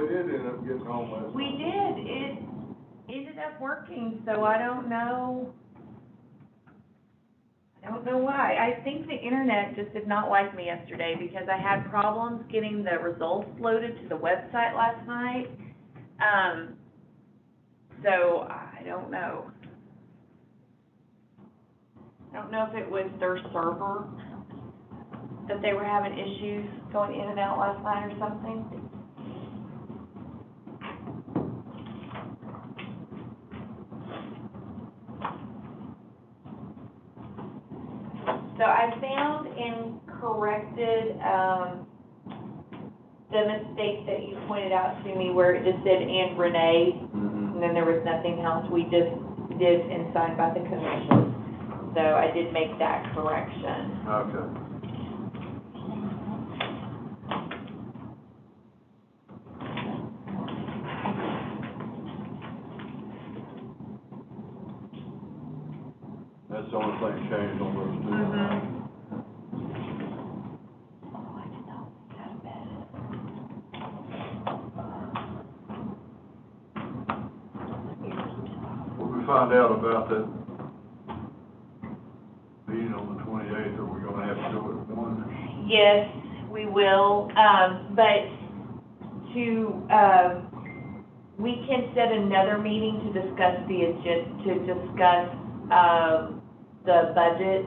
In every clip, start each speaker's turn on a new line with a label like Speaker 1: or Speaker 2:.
Speaker 1: we did end up getting home last night.
Speaker 2: We did, it ended up working, so I don't know. I don't know why. I think the internet just did not like me yesterday because I had problems getting the results loaded to the website last night. So I don't know. I don't know if it was their server that they were having issues going in and out last night or something. So I found and corrected the mistake that you pointed out to me where it just said "and Renee," and then there was nothing else. We just did and signed by the commission. So I did make that correction.
Speaker 1: Okay. That's the only thing changed on those two.
Speaker 2: Oh, I did not go to bed.
Speaker 1: When we find out about that meeting on the 28th, are we gonna have to do it at one?
Speaker 2: Yes, we will, but we can set another meeting to discuss the budget,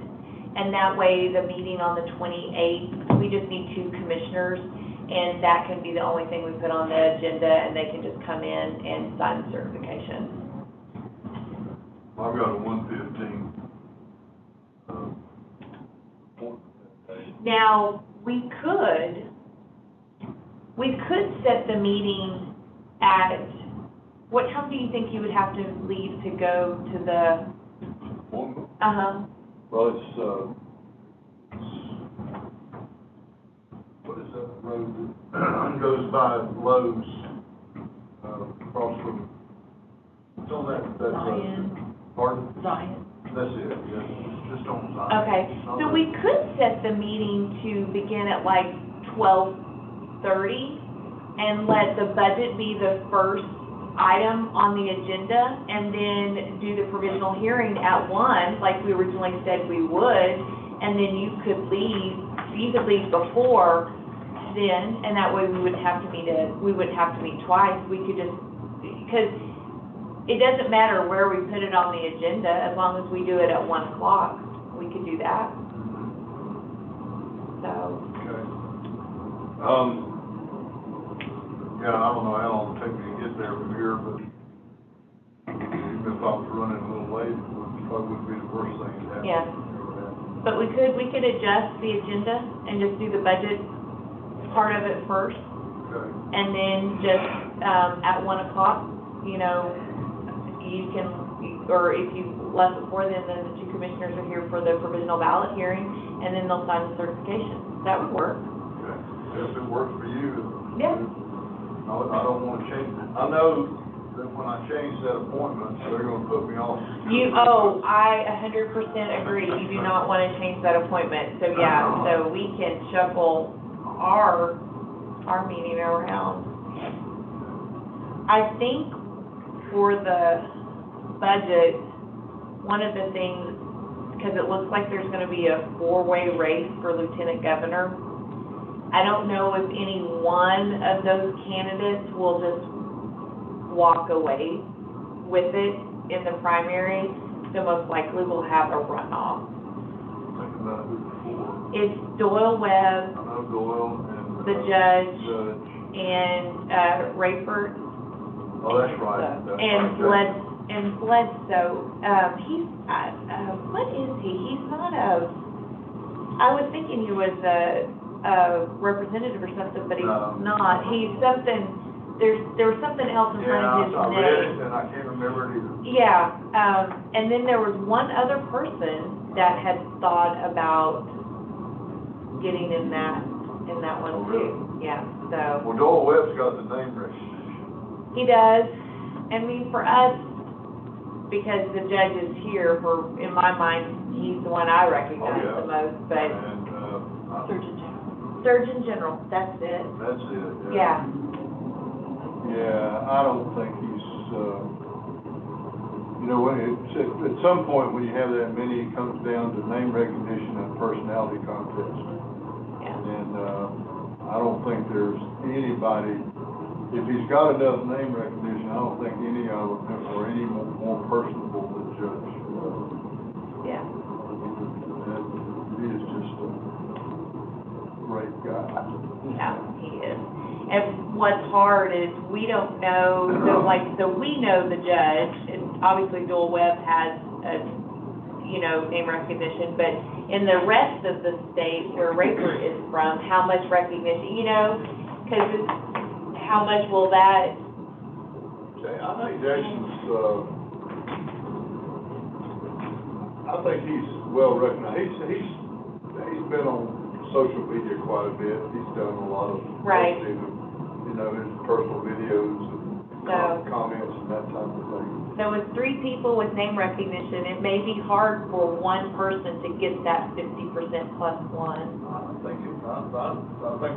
Speaker 2: and that way the meeting on the 28th, we just need 2 commissioners, and that can be the only thing we put on the agenda, and they can just come in and sign the certification.
Speaker 1: I've got a 1:15.
Speaker 2: Now, we could set the meeting at, what time do you think you would have to leave to go to the?
Speaker 1: Well, it's, what is that road that goes by Lowe's, across from, it's on that
Speaker 2: Zion.
Speaker 1: Pardon?
Speaker 2: Zion.
Speaker 1: That's it, yes, just on Zion.
Speaker 2: Okay, so we could set the meeting to begin at like 12:30 and let the budget be the first item on the agenda, and then do the provisional hearing at 1, like we originally said we would, and then you could leave before then, and that way we wouldn't have to meet twice. We could just, because it doesn't matter where we put it on the agenda, as long as we do it at 1 o'clock, we could do that. So.
Speaker 1: Okay. Yeah, I don't know how long it'll take me to get there from here, but even if I was running a little late, it probably wouldn't be the worst thing to happen.
Speaker 2: Yeah. But we could adjust the agenda and just do the budget part of it first.
Speaker 1: Okay.
Speaker 2: And then just, at 1 o'clock, you know, you can, or if you left before then the 2 commissioners are here for the provisional ballot hearing, and then they'll sign the certification. That would work.
Speaker 1: Okay. If it works for you.
Speaker 2: Yeah.
Speaker 1: I don't want to change. I know that when I change that appointment, they're going to put me off.
Speaker 2: I 100% agree. You do not want to change that appointment. So yeah, so we can shuffle our meeting around. I think for the budget, one of the things, because it looks like there's going to be a 4-way race for lieutenant governor, I don't know if any one of those candidates will just walk away with it in the primary, so most likely we'll have a runoff.
Speaker 1: Think about who before.
Speaker 2: It's Doyle Webb,
Speaker 1: I know Doyle and
Speaker 2: the judge, and Rayford.
Speaker 1: Oh, that's right.
Speaker 2: And Bledsoe. He's what is he? He's not I was thinking he was a representative or something, but he's not. He's something, there was something else in front of his name.
Speaker 1: Yeah, I read it and I can't remember it either.
Speaker 2: Yeah, and then there was one other person that had thought about getting in that one too. Yeah, so.
Speaker 1: Well, Doyle Webb's got the name recognition.
Speaker 2: He does. I mean, for us, because the judge is here, in my mind, he's the one I recognize the most, but.
Speaker 1: And,
Speaker 2: Surgeon General, that's it.
Speaker 1: That's it,
Speaker 2: Yeah.
Speaker 1: Yeah, I don't think he's, you know, at some point when you have that many, it comes down to name recognition and personality contest.
Speaker 2: Yeah.
Speaker 1: And, I don't think there's anybody, if he's got enough name recognition, I don't think any of them are any more personable than Judge.
Speaker 2: Yeah.
Speaker 1: He is just a great guy.
Speaker 2: Yeah, he is. And what's hard is we don't know, so we know the judge, and obviously Joel Webb has a, you know, name recognition, but in the rest of the state where Raper is from, how much recognition, you know, because how much will that?
Speaker 1: I think Jason's, I think he's well recognized. He's been on social media quite a bit. He's done a lot of
Speaker 2: Right.
Speaker 1: posting of, you know, his personal videos and comments and that type of thing.
Speaker 2: So with 3 people with name recognition, it may be hard for one person to get that 50% plus one.
Speaker 1: I think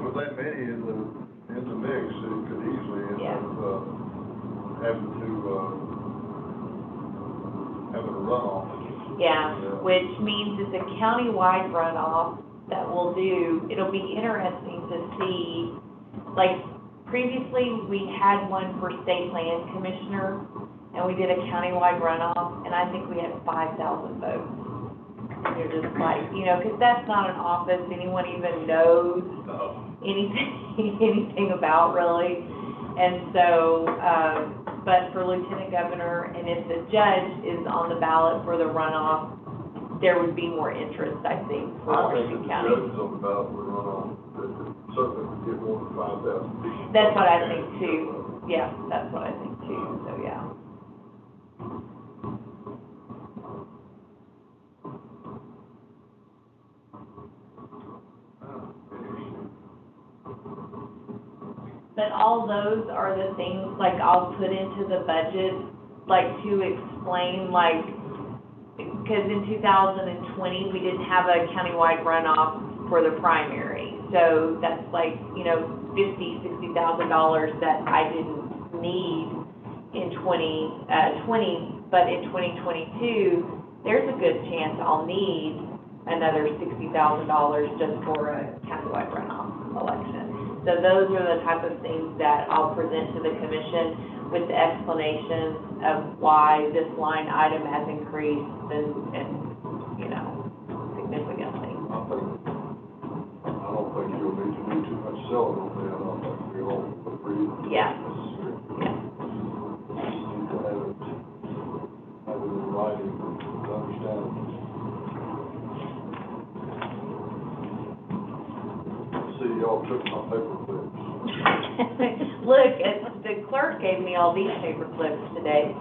Speaker 1: with that many in the mix, it could easily end up having a runoff.
Speaker 2: Yeah, which means it's a countywide runoff that we'll do. It'll be interesting to see, like, previously we had one for state land commissioner, and we did a countywide runoff, and I think we had 5,000 votes. And you're just like, you know, because that's not an office anyone even knows anything about, really. And so, but for lieutenant governor, and if the judge is on the ballot for the runoff, there would be more interest, I think, for Washington County.
Speaker 1: I think if the judge is on the ballot for the runoff, certainly would get more than 5,000 people.
Speaker 2: That's what I think too. Yeah, that's what I think too, so yeah. But all those are the things, like, I'll put into the budget, like, to explain, like, because in 2020, we didn't have a countywide runoff for the primary. So that's like, you know, $50,000, $60,000 that I didn't need in 2020, but in 2022, there's a good chance I'll need another $60,000 just for a countywide runoff election. So those are the type of things that I'll present to the commission with the explanations of why this line item has increased and you know, significantly.
Speaker 1: I don't think you'll need to do too much selling on that. I don't think we all agree.
Speaker 2: Yeah. Yeah.
Speaker 1: You need to have it in writing to understand it. See, y'all took my paper clips.
Speaker 2: Look, the clerk gave me all these paper clips today.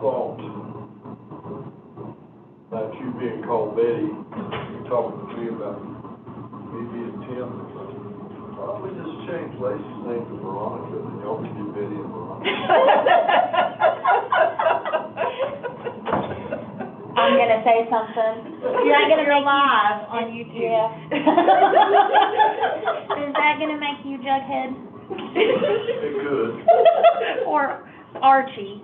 Speaker 1: Thought about you being called Betty, you talking to me about me being Tim. Why don't we just change Lacey's name to Veronica, and y'all can do Betty and Veronica?
Speaker 2: I'm gonna
Speaker 3: say something? Is that gonna make
Speaker 2: live
Speaker 3: you?
Speaker 2: on YouTube.
Speaker 3: Yeah. Is that gonna make you Jughead?
Speaker 1: It could.
Speaker 3: Or Archie?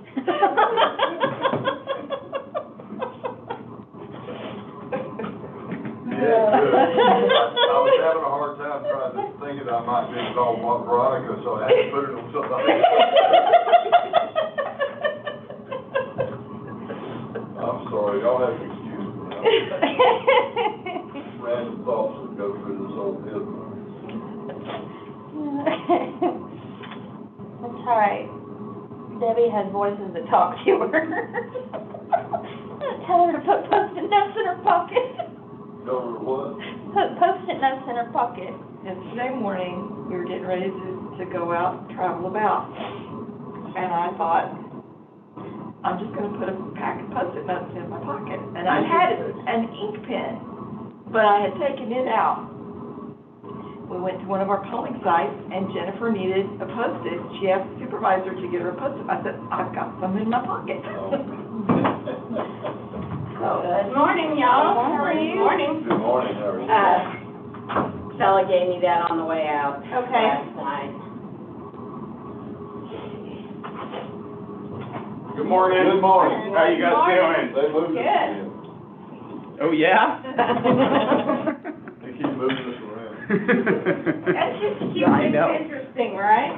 Speaker 1: Yeah, it could. I was having a hard time trying to think that I might be called Veronica, so I had to put it on somebody. I'm sorry, y'all have to excuse me. Random thoughts that go through this old head.
Speaker 3: That's all right. Debbie has voices that talk to her. Tell her to put Post-it notes in her pocket.
Speaker 1: Tell her what?
Speaker 3: Put Post-it notes in her pocket.
Speaker 2: Yesterday morning, we were getting ready to go out, travel about, and I thought, I'm just gonna put a pack of Post-it notes in my pocket. And I had an ink pen, but I had taken it out. We went to one of our polling sites, and Jennifer needed a Post-it. She asked the supervisor to get her a Post-it. I said, I've got some in my pocket.
Speaker 4: Good morning, y'all. How are you? Morning.
Speaker 1: Good morning, how are you?
Speaker 4: Shelley gave me that on the way out.
Speaker 3: Okay.
Speaker 4: Last night.
Speaker 5: Good morning.
Speaker 1: Good morning.
Speaker 5: How you guys doing?
Speaker 1: They moved us
Speaker 4: Good.
Speaker 1: again.
Speaker 5: Oh, yeah?
Speaker 1: They keep moving us around.
Speaker 4: That's just cute.
Speaker 5: I know.
Speaker 4: It's interesting, right?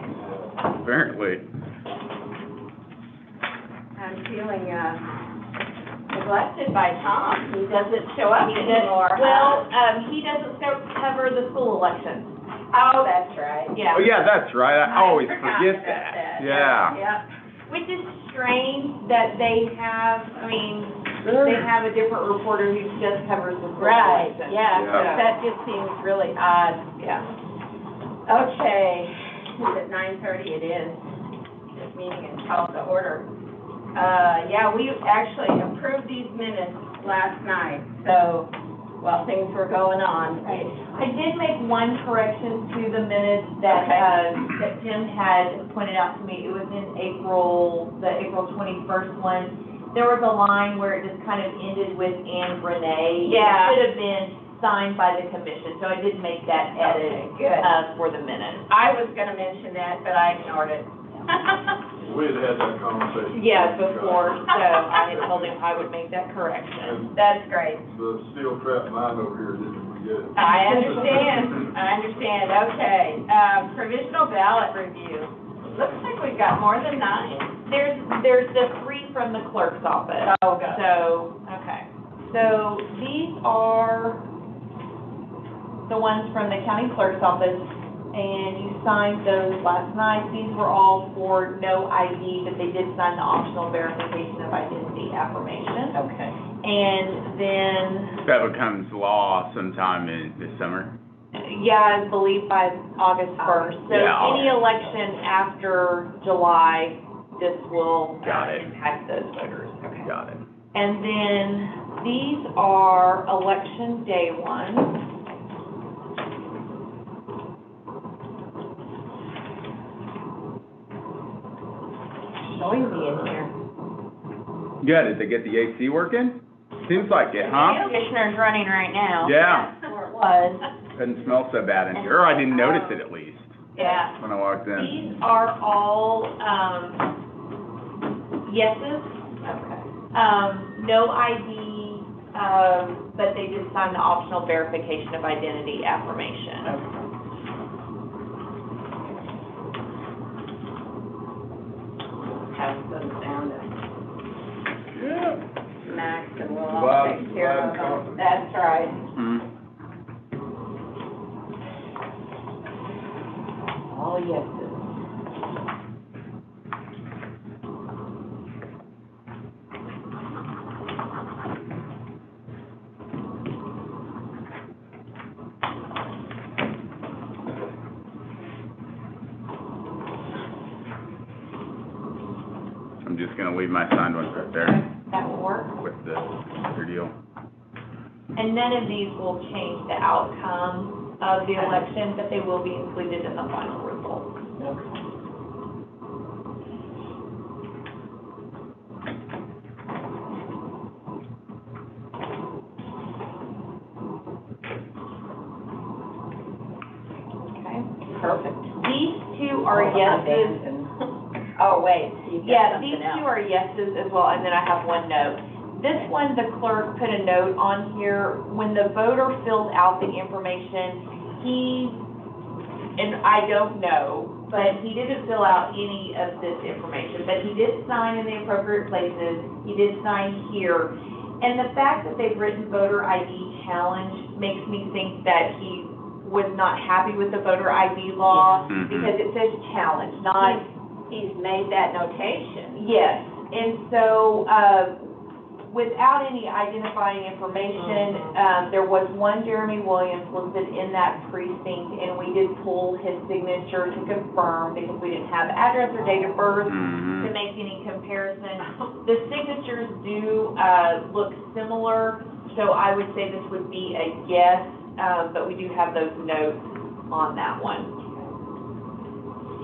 Speaker 5: Apparently.
Speaker 4: I'm feeling, neglected by Tom. He doesn't show up anymore.
Speaker 2: Well, he doesn't cover the school elections.
Speaker 4: Oh, that's right.
Speaker 2: Yeah.
Speaker 5: Oh, yeah, that's right. I always
Speaker 4: forgot
Speaker 5: forget
Speaker 4: about
Speaker 5: that.
Speaker 4: that.
Speaker 5: Yeah.
Speaker 4: Yeah.
Speaker 2: Which is strange that they have, they have a different reporter who just covers the school
Speaker 4: Right,
Speaker 2: elections.
Speaker 4: yeah,
Speaker 5: Yeah.
Speaker 4: that just seems really odd.
Speaker 2: Yeah.
Speaker 4: Okay, at 9:30 it is. This meeting is called to order. Yeah, we actually approved these minutes last night, so, while things were going on.
Speaker 2: I did make one correction to the minutes that, that Jim had pointed out to me. It was in April, the April 21st one. There was a line where it just kind of ended with "and Renee."
Speaker 4: Yeah.
Speaker 2: It should have been signed by the commission, so I did make that edit,
Speaker 4: Okay, good.
Speaker 2: for the minutes.
Speaker 4: I was gonna mention that, but I ignored it.
Speaker 1: We had had that conversation.
Speaker 2: Yeah, before, so I had told him I would make that correction.
Speaker 1: And
Speaker 4: That's great.
Speaker 1: the steel trap mind over here didn't forget it.
Speaker 4: I understand, okay. Provisional ballot review. Looks like we've got more than 9.
Speaker 2: There's the 3 from the clerk's office.
Speaker 4: Oh, good.
Speaker 2: So, okay. So these are the ones from the county clerk's office, and you signed those last night. These were all for no ID, but they did sign the optional verification of identity affirmation.
Speaker 4: Okay.
Speaker 2: And then,
Speaker 5: That becomes law sometime in this summer.
Speaker 2: yeah, I believe by August 1st. So
Speaker 5: Yeah.
Speaker 2: any election after July, this will
Speaker 5: Got it.
Speaker 2: impact those voters. Okay.
Speaker 5: Got it.
Speaker 2: And then these are election day ones. Noisy in here.
Speaker 5: Yeah, did they get the AC working? Seems like it, huh?
Speaker 3: Air conditioner's running right now.
Speaker 5: Yeah.
Speaker 3: Or it was.
Speaker 5: Doesn't smell so bad in here, or I didn't notice it at least
Speaker 2: Yeah.
Speaker 5: when I walked in.
Speaker 2: These are all, yeses.
Speaker 4: Okay.
Speaker 2: No ID, but they did sign the optional verification of identity affirmation.
Speaker 4: Pass those down to
Speaker 5: Yeah.
Speaker 4: Max and we'll all
Speaker 1: Loud-
Speaker 4: take care
Speaker 1: loud
Speaker 4: of
Speaker 1: and
Speaker 4: them. That's right.
Speaker 5: Mhm.
Speaker 2: All yeses.
Speaker 5: I'm just gonna leave my signed ones right there
Speaker 2: That will work.
Speaker 5: with the other deal.
Speaker 2: And none of these will change the outcome of the election, but they will be included in the final result. yeses.
Speaker 3: Oh, wait, you've got
Speaker 2: Yeah, these
Speaker 3: something
Speaker 2: two
Speaker 3: else.
Speaker 2: are yeses as well, and then I have one no. This one, the clerk put a note on here, when the voter filled out the information, and I don't know, but he didn't fill out any of this information, but he did sign in the appropriate places, he did sign here. And the fact that they've written voter ID challenge makes me think that he was not happy with the voter ID law,
Speaker 5: Yeah. Mhm.
Speaker 2: because it says challenge, not.
Speaker 4: He's made that notation.
Speaker 2: Yes, and so, without any identifying information, there was one Jeremy Williams listed in that precinct, and we did pull his signature to confirm, because we didn't have address or date of birth to make any comparison. The signatures do, look similar, so I would say this would be a yes, but we do have those notes on that one.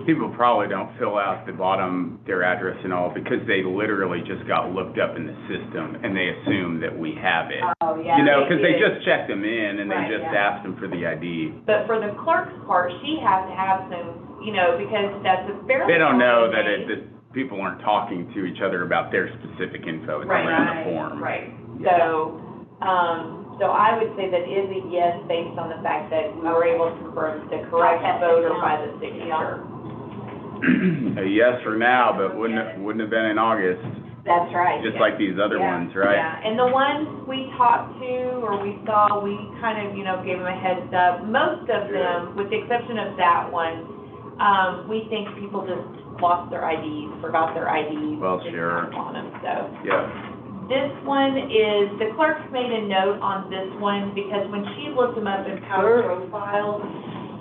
Speaker 5: People probably don't fill out the bottom, their address and all, because they literally just got looked up in the system, and they assume that we have it.
Speaker 3: Oh, yeah.
Speaker 5: You know, because they
Speaker 2: did.
Speaker 5: just checked them in, and they
Speaker 2: Right,
Speaker 5: just
Speaker 3: yeah.
Speaker 5: asked them for the ID.
Speaker 2: But for the clerk's part, she has to have some, you know, because that's a fairly.
Speaker 5: They don't know
Speaker 2: common
Speaker 5: that
Speaker 2: name.
Speaker 5: that people aren't talking to each other about their specific info. It's
Speaker 2: Right,
Speaker 5: only on
Speaker 3: right,
Speaker 5: the form.
Speaker 2: Right,
Speaker 5: Yeah.
Speaker 2: so I would say that is a yes, based on the fact that we were able to confirm the correct voter by the signature.
Speaker 5: A yes for now, but wouldn't have been in August,
Speaker 3: That's right.
Speaker 5: just like these other
Speaker 3: Yeah.
Speaker 5: ones, right?
Speaker 2: Yeah, and the ones we talked to, or we saw, we kind of, you know, gave them a heads up. Most of them, with the exception of that one, we think people just lost their IDs, forgot their IDs.
Speaker 5: Well,
Speaker 2: didn't
Speaker 5: sure.
Speaker 2: have on them, so.
Speaker 5: Yeah.
Speaker 2: This one is, the clerk made a note on this one, because when she looked them up in Power Profiles,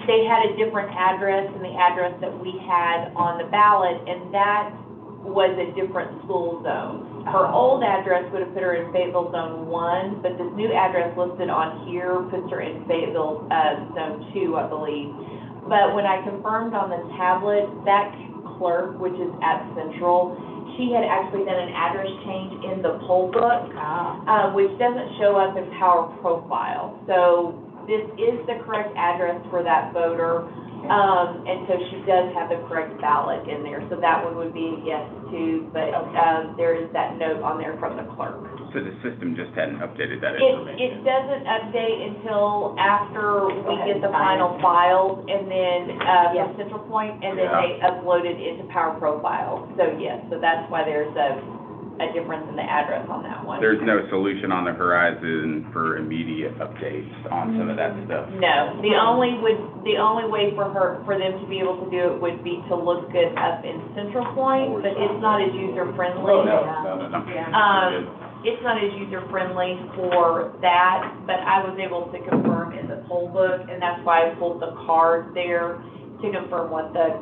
Speaker 2: they had a different address than the address that we had on the ballot, and that was a different school zone. Her old address would have put her in Fayetteville Zone 1, but this new address listed on here puts her in Fayetteville, Zone 2, I believe. But when I confirmed on the tablet, that clerk, which is at Central, she had actually done an address change in the poll book, which doesn't show up in Power Profile. So this is the correct address for that voter, and so she does have the correct ballot in there. So that one would be a yes too, but there is that note on there from the clerk.
Speaker 5: So the system just hadn't updated that
Speaker 2: It
Speaker 5: information.
Speaker 2: doesn't update until after we
Speaker 3: ahead
Speaker 2: get
Speaker 3: and
Speaker 2: the
Speaker 3: sign
Speaker 2: final
Speaker 3: it.
Speaker 2: files, and then,
Speaker 3: Yeah.
Speaker 2: from Central Point, and then
Speaker 5: Yeah.
Speaker 2: they upload it into Power Profile. So yes, so that's why there's a difference in the address on that one.
Speaker 5: There's no solution on the horizon for immediate updates on some of that stuff.
Speaker 2: No, the only way for them to be able to do it would be to look it up in Central Point, but it's not as user-friendly.
Speaker 5: Oh, no.
Speaker 4: Yeah.
Speaker 2: It's not as user-friendly for that, but I was able to confirm in the poll book, and that's why I pulled the card there to confirm what the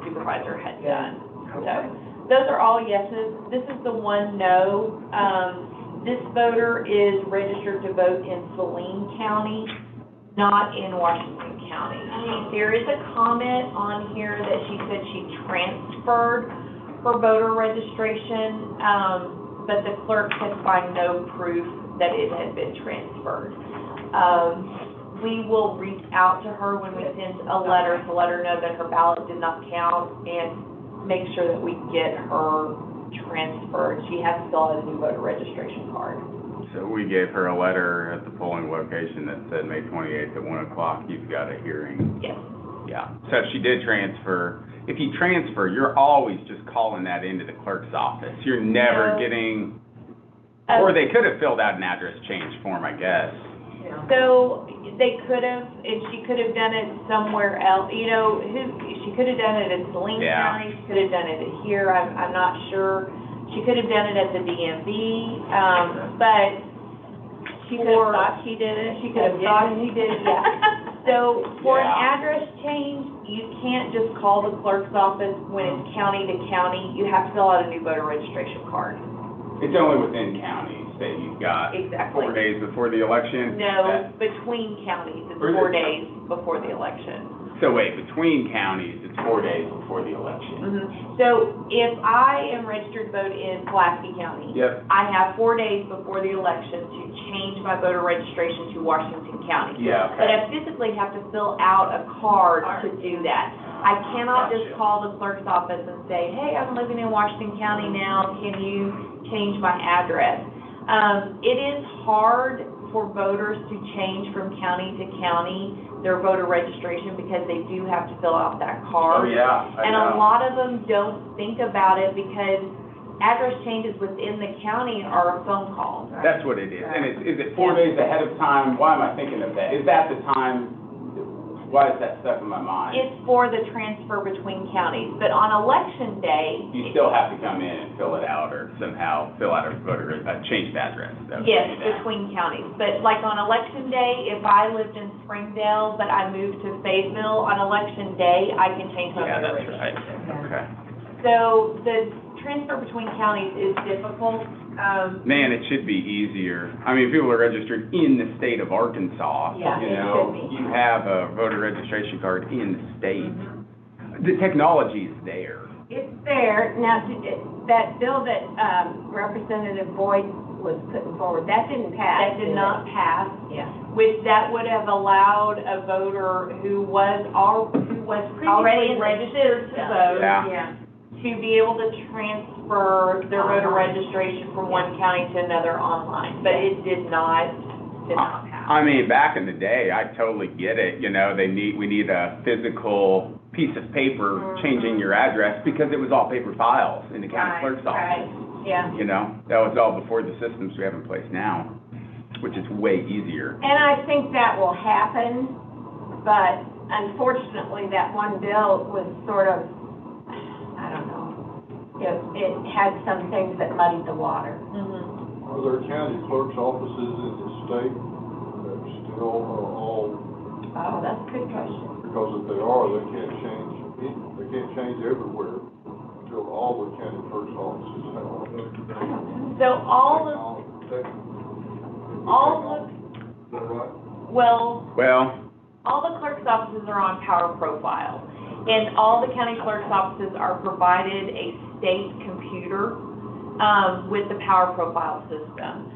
Speaker 2: supervisor had done. So, those are all yeses. This is the one no. This voter is registered to vote in Saline County, not in Washington County. There is a comment on here that she said she transferred her voter registration, but the clerk can find no proof that it had been transferred. We will reach out to her when we send a letter to let her know that her ballot did not count, and make sure that we get her transferred. She has to fill out a new voter registration card.
Speaker 5: So we gave her a letter at the polling location that said May 28th at 1 o'clock, you've got a hearing.
Speaker 2: Yes.
Speaker 5: Yeah, so if she did transfer, if you transfer, you're always just calling that into the clerk's office. You're never
Speaker 2: No.
Speaker 5: getting, or they could have filled out an address change form, I guess.
Speaker 2: So they could have, and she could have done it somewhere else, you know, she could have done it in Saline
Speaker 5: Yeah.
Speaker 2: County, she could have done it here, I'm not sure. She could have done it at the DMV, but
Speaker 4: She could have thought she did it.
Speaker 2: she could have thought she did it, yeah. So for an
Speaker 5: Yeah.
Speaker 2: address change, you can't just call the clerk's office when it's county to county, you have to fill out a new voter registration card.
Speaker 5: It's only within counties that you've got
Speaker 2: Exactly.
Speaker 5: 4 days before the election.
Speaker 2: No, between counties, it's
Speaker 5: Or is
Speaker 2: 4
Speaker 5: it-
Speaker 2: days before the election.
Speaker 5: So wait, between counties, it's 4 days before the election.
Speaker 2: Mhm. So if I am registered to vote in Pulaski County,
Speaker 5: Yep.
Speaker 2: I have 4 days before the election to change my voter registration to Washington County.
Speaker 5: Yeah,
Speaker 2: But
Speaker 5: okay.
Speaker 2: I physically have to fill out a card to do that. I cannot just
Speaker 5: Gotcha.
Speaker 2: call the clerk's office and say, hey, I'm living in Washington County now, can you change my address? It is hard for voters to change from county to county their voter registration because they do have to fill out that card.
Speaker 5: Oh, yeah, I
Speaker 2: And
Speaker 5: know.
Speaker 2: a lot of them don't think about it because address changes within the county are a phone call.
Speaker 5: That's what it is. And is it 4 days ahead of time? Why am I thinking of that? Is that the time, why is that stuck in my mind?
Speaker 2: It's for the transfer between counties, but on election day.
Speaker 5: You still have to come in and fill it out or somehow fill out a voter, changed address. That would
Speaker 2: Yes,
Speaker 5: be that.
Speaker 2: between counties, but like on election day, if I lived in Springdale, but I moved to Fayetteville, on election day, I can change my
Speaker 5: Yeah,
Speaker 2: voter
Speaker 5: that's right.
Speaker 2: registration.
Speaker 5: Okay.
Speaker 2: So the transfer between counties is difficult.
Speaker 5: Man, it should be easier. I mean, people are registered in the state of Arkansas.
Speaker 3: Yeah,
Speaker 5: You
Speaker 3: it
Speaker 5: know,
Speaker 3: should be.
Speaker 5: you have a voter registration card in the state. The technology is there.
Speaker 4: It's there. Now, that bill that Representative Boyd was putting forward, that didn't pass.
Speaker 2: That did not pass,
Speaker 4: Yeah.
Speaker 2: which that would have allowed a voter who was
Speaker 4: Already
Speaker 2: previously
Speaker 4: in the
Speaker 2: registered to
Speaker 4: system.
Speaker 2: vote
Speaker 5: Yeah.
Speaker 2: to be able to transfer their voter registration from one county to another online, but it did not pass.
Speaker 5: I mean, back in the day, I totally get it, you know, we need a physical piece of paper changing your address because it was all paper files in the county clerk's office.
Speaker 4: Right, yeah.
Speaker 5: You know, that was all before the systems we have in place now, which is way easier.
Speaker 4: And I think that will happen, but unfortunately, that one bill was sort of, I don't know, it had some things that muddied the water.
Speaker 1: Are there county clerk's offices in the state that still are all,
Speaker 4: Oh, that's a good question.
Speaker 1: because if they are, they can't change everywhere until all the county clerk's offices have.
Speaker 2: So all the,
Speaker 1: Is that right?
Speaker 2: well,
Speaker 5: Well,
Speaker 2: all the clerk's offices are on Power Profile, and all the county clerk's offices are provided a state computer, with the Power Profile system.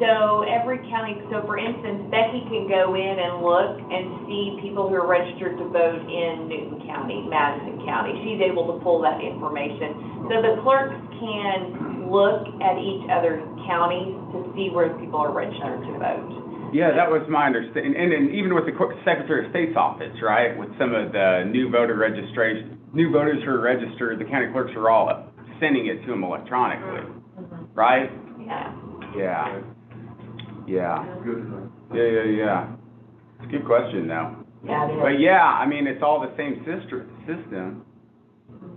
Speaker 2: So every county, so for instance, Becky can go in and look and see people who are registered to vote in Newton County, Madison County. She's able to pull that information. So the clerks can look at each other's counties to see where people are registered to vote.
Speaker 5: yeah, that was my understanding, and even with the Secretary of State's office, right, with some of the new voters who are registered, the county clerks are all sending it to them electronically, right?
Speaker 2: Yeah.
Speaker 5: Yeah. Yeah.
Speaker 1: Good thing.
Speaker 5: Yeah. It's a good question, though.
Speaker 3: Yeah, it is.
Speaker 5: But yeah, I mean, it's all the same system,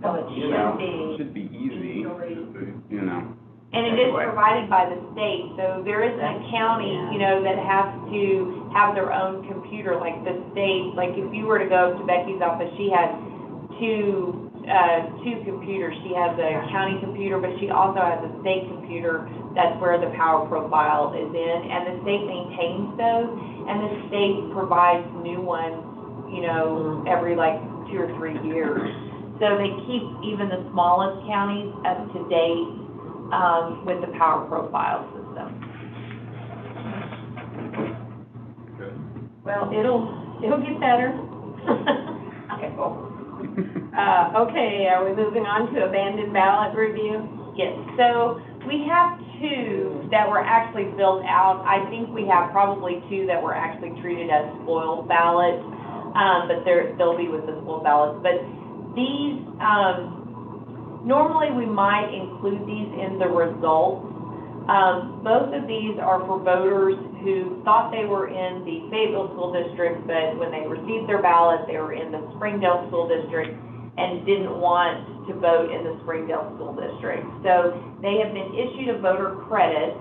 Speaker 4: So it
Speaker 5: you know,
Speaker 4: should be
Speaker 5: should be easy,
Speaker 4: easily.
Speaker 5: you know.
Speaker 2: And it is
Speaker 5: Anyway.
Speaker 2: provided by the state, so there isn't a county, you know, that has to have their own computer, like the state, like if you were to go to Becky's office, she has two computers. She has a county computer, but she also has a state computer, that's where the Power Profile is in, and the state maintains those, and the state provides new ones, you know, every like 2 or 3 years. So they keep even the smallest counties up to date, with the Power Profile system.
Speaker 1: Okay.
Speaker 4: Well, it'll get better. Okay, cool. Okay, are we moving on to abandoned ballot review?
Speaker 2: Yes, so we have 2 that were actually filled out. I think we have probably 2 that were actually treated as spoiled ballots, but they'll be with the spoiled ballots. But these, normally we might include these in the results. Most of these are for voters who thought they were in the Fayetteville School District, but when they received their ballot, they were in the Springdale School District and didn't want to vote in the Springdale School District. So they have been issued a voter credit,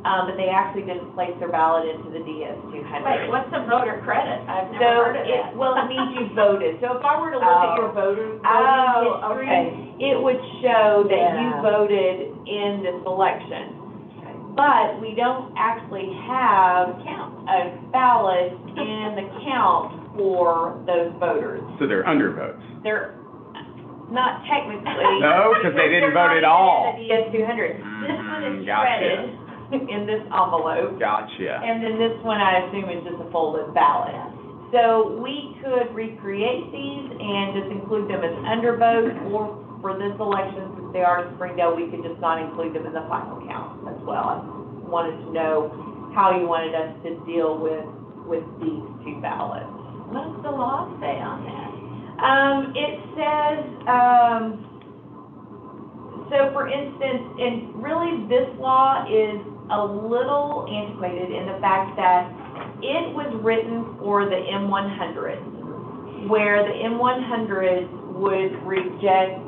Speaker 2: but they actually didn't place their ballot into the DS-200.
Speaker 4: Wait, what's a voter credit? I've
Speaker 2: So,
Speaker 4: never heard of that.
Speaker 2: well, it means you voted. So if I were to look at your voting
Speaker 4: Oh,
Speaker 2: history,
Speaker 4: okay.
Speaker 2: it would show that you
Speaker 3: Yeah.
Speaker 2: voted in this election. But we don't actually have a ballot in the count for those voters.
Speaker 5: So they're undervotes.
Speaker 2: They're not technically.
Speaker 5: No, 'cause they didn't vote at all.
Speaker 2: The DS-200. This one is
Speaker 5: Gotcha.
Speaker 2: shredded in this envelope.
Speaker 5: Gotcha.
Speaker 2: And then this one, I assume, is just a folded ballot. So we could recreate these and just include them as undervotes, or for this election, since they are in Springdale, we could just not include them in the final count as well. I wanted to know how you wanted us to deal with these two ballots.
Speaker 3: What does the law say on that?
Speaker 2: It says, so for instance, and really this law is a little antiquated in the fact that it was written for the M100s, where the M100s would reject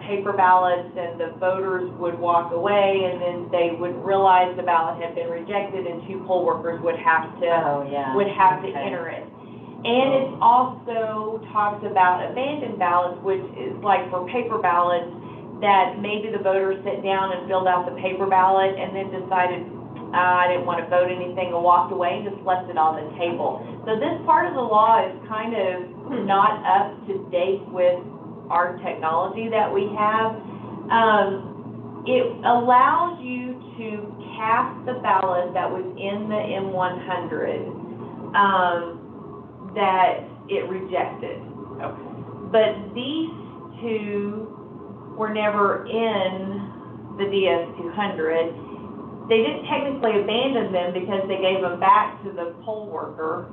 Speaker 2: paper ballots and the voters would walk away, and then they would realize the ballot had been rejected and two poll workers would have to enter it. And it also talks about abandoned ballots, which is like for paper ballots, that maybe the voters sat down and filled out the paper ballot and then decided, I didn't want to vote anything, and walked away and just left it on the table. So this part of the law is kind of not up to date with our technology that we have. It allows you to cast the ballot that was in the M100 that it rejected.
Speaker 5: Okay.
Speaker 2: But these two were never in the DS200. They didn't technically abandon them because they gave them back to the poll worker.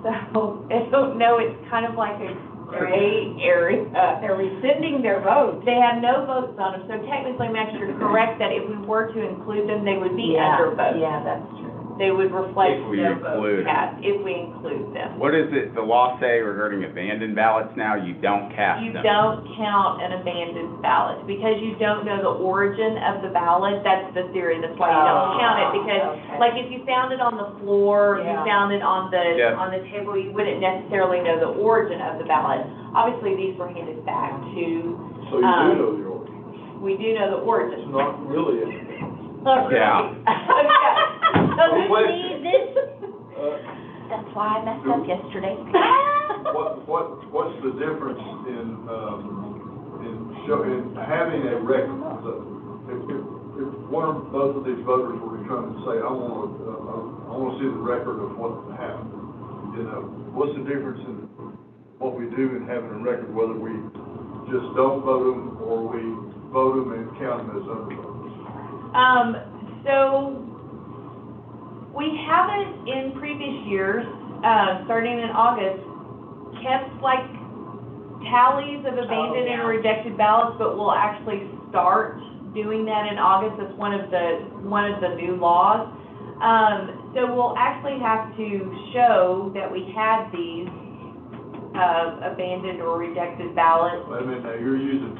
Speaker 2: So I don't know, it's kind of like a gray area.
Speaker 4: They're rescinding their votes.
Speaker 2: They have no votes on them, so technically, Max, you're correct that if we were to include them, they would be under votes.
Speaker 3: Yeah, that's true.
Speaker 2: They would reflect
Speaker 5: If we
Speaker 2: their votes
Speaker 5: include.
Speaker 2: cast, if we include them.
Speaker 5: What does the law say regarding abandoned ballots now? You don't cast
Speaker 2: You
Speaker 5: them.
Speaker 2: don't count an abandoned ballot because you don't know the origin of the ballot. That's the theory. That's why you don't count it, because
Speaker 3: Okay.
Speaker 2: like if you found it on the floor, you
Speaker 3: Yeah.
Speaker 2: found it on
Speaker 5: Yeah.
Speaker 2: the table, you wouldn't necessarily know the origin of the ballot. Obviously, these were handed back to,
Speaker 1: So you do know the order.
Speaker 2: we do know the
Speaker 1: It's
Speaker 2: origin.
Speaker 1: not really anything.
Speaker 5: Yeah.
Speaker 3: See, this,
Speaker 1: Uh,
Speaker 3: that's why I messed up yesterday.
Speaker 1: What's the difference in having a record? So if one or both of these voters were to come and say, I want to see the record of what happened, you know, what's the difference in what we do in having a record, whether we just don't vote them or we vote them and count them as undervotes?
Speaker 2: So we haven't in previous years, starting in August, kept like tallies of abandoned and rejected ballots, but we'll actually start doing that in August. It's one of the new laws. So we'll actually have to show that we had these abandoned or rejected ballots.
Speaker 1: I mean, now you're using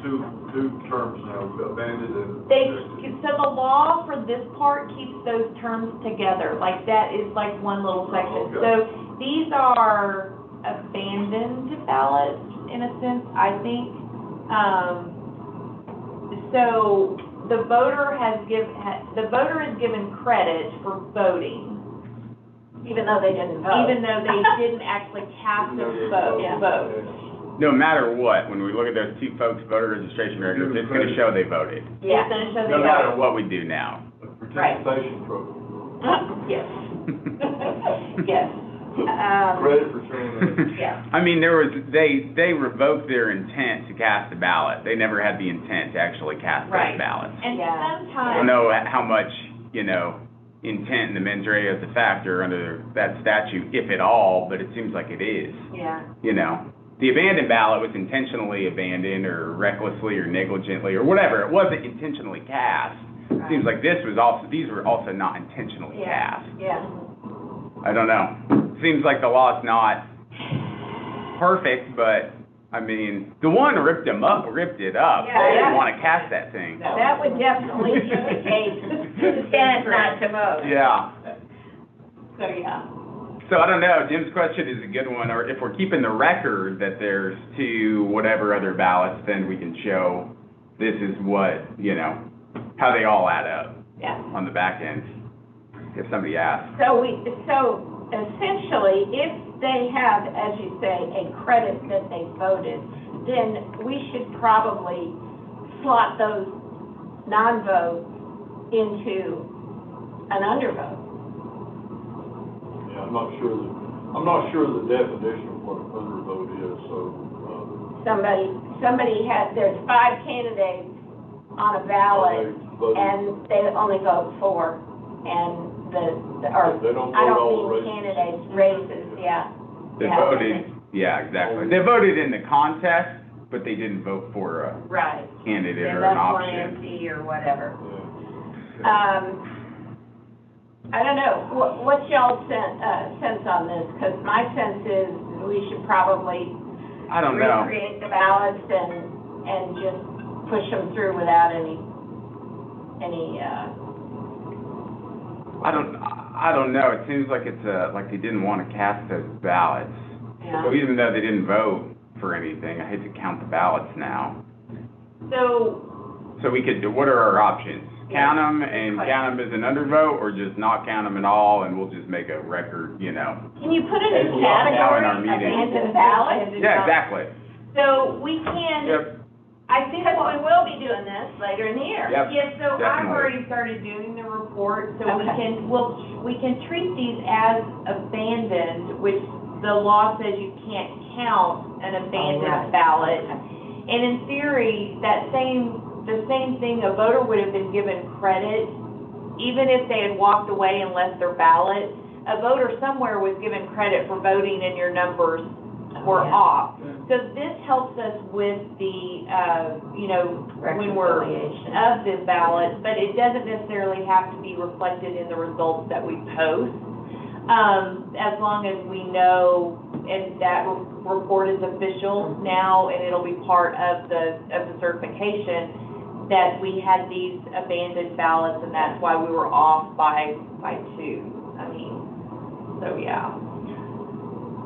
Speaker 1: two terms now, abandoned and rejected.
Speaker 2: So the law for this part keeps those terms together, like that is like one little section.
Speaker 1: Okay.
Speaker 2: So these are abandoned ballots, in a sense, I think. So the voter is given credit for voting,
Speaker 3: Even though they didn't vote.
Speaker 2: even though they didn't actually cast a vote.
Speaker 5: No matter what, when we look at those two folks' voter registration records, it's gonna show they voted.
Speaker 2: It's gonna show they
Speaker 5: No matter
Speaker 2: voted.
Speaker 5: what we do now.
Speaker 1: Participation program.
Speaker 2: Yes. Yes.
Speaker 1: Credit for showing that.
Speaker 2: Yeah.
Speaker 5: I mean, they revoked their intent to cast a ballot. They never had the intent to actually cast
Speaker 2: Right.
Speaker 5: those ballots.
Speaker 2: And
Speaker 3: Yeah.
Speaker 5: I
Speaker 2: sometimes.
Speaker 5: don't know how much, intent in the mens rea is a factor under that statute, if at all, but it seems like it is.
Speaker 3: Yeah.
Speaker 5: The abandoned ballot was intentionally abandoned or recklessly or negligently or whatever. It wasn't intentionally cast. It seems like these were also not intentionally cast.
Speaker 3: Yeah.
Speaker 5: I don't know. Seems like the law's not perfect, but, I mean, the one ripped it up.
Speaker 3: Yeah,
Speaker 5: They didn't want to cast that thing.
Speaker 4: That would definitely indicate intent not to vote.
Speaker 5: Yeah.
Speaker 2: So, yeah.
Speaker 5: So I don't know, Jim's question is a good one, or if we're keeping the record that there's two whatever other ballots, then we can show this is what, how they all add up
Speaker 2: Yeah.
Speaker 5: on the back end, if somebody asks.
Speaker 4: So essentially, if they have, as you say, a credit that they voted, then we should probably slot those non-votes into an undervote.
Speaker 1: Yeah, I'm not sure that I'm not sure the definition of what a undervote is, so,
Speaker 4: Somebody there's 5 candidates on a ballot, and they only vote 4, and
Speaker 1: They don't
Speaker 4: I
Speaker 1: vote all
Speaker 4: don't
Speaker 1: the
Speaker 4: mean candidates, races, yeah.
Speaker 5: They
Speaker 4: Yeah.
Speaker 5: voted, yeah, exactly. They voted in the contest, but they didn't vote for a
Speaker 4: Right.
Speaker 5: candidate
Speaker 4: Yeah,
Speaker 5: or an
Speaker 4: that's one
Speaker 5: option.
Speaker 4: empty or whatever.
Speaker 1: yeah.
Speaker 4: I don't know, what's y'all's sense on this? Because my sense is we should probably
Speaker 5: I don't know.
Speaker 4: recreate the ballots and just push them through without any,
Speaker 5: I don't know. It seems like it's like they didn't want to cast those ballots.
Speaker 4: yeah.
Speaker 5: So even though they didn't vote for anything, I hate to count the ballots now.
Speaker 2: So,
Speaker 5: So we could, what are our options? Count them and count them as an undervote, or just not count them at all and we'll just make a record, you know?
Speaker 4: Can you put it in
Speaker 5: Now in
Speaker 4: category,
Speaker 5: our meeting.
Speaker 4: abandoned ballots?
Speaker 5: Yeah, exactly.
Speaker 2: so we can,
Speaker 5: Yep.
Speaker 2: I think
Speaker 4: Because
Speaker 2: what
Speaker 4: we will be doing this later in the year.
Speaker 5: Yep.
Speaker 2: yes, so I've
Speaker 5: definitely.
Speaker 2: already started doing the report, so we
Speaker 4: Okay.
Speaker 2: we can treat these as abandoned, which the law says you can't count an abandoned
Speaker 4: right.
Speaker 2: ballot. And in theory, the same thing, a voter would have been given credit, even if they had walked away and left their ballot. A voter somewhere was given credit for voting and your numbers were
Speaker 4: yeah.
Speaker 2: off. So this helps us with the, when we're
Speaker 4: Reconciliation.
Speaker 2: of the ballot, but it doesn't necessarily have to be reflected in the results that we post. As long as we know, and that report is official now, and it'll be part of the certification, that we had these abandoned ballots, and that's why we were off by 2. I mean, so yeah.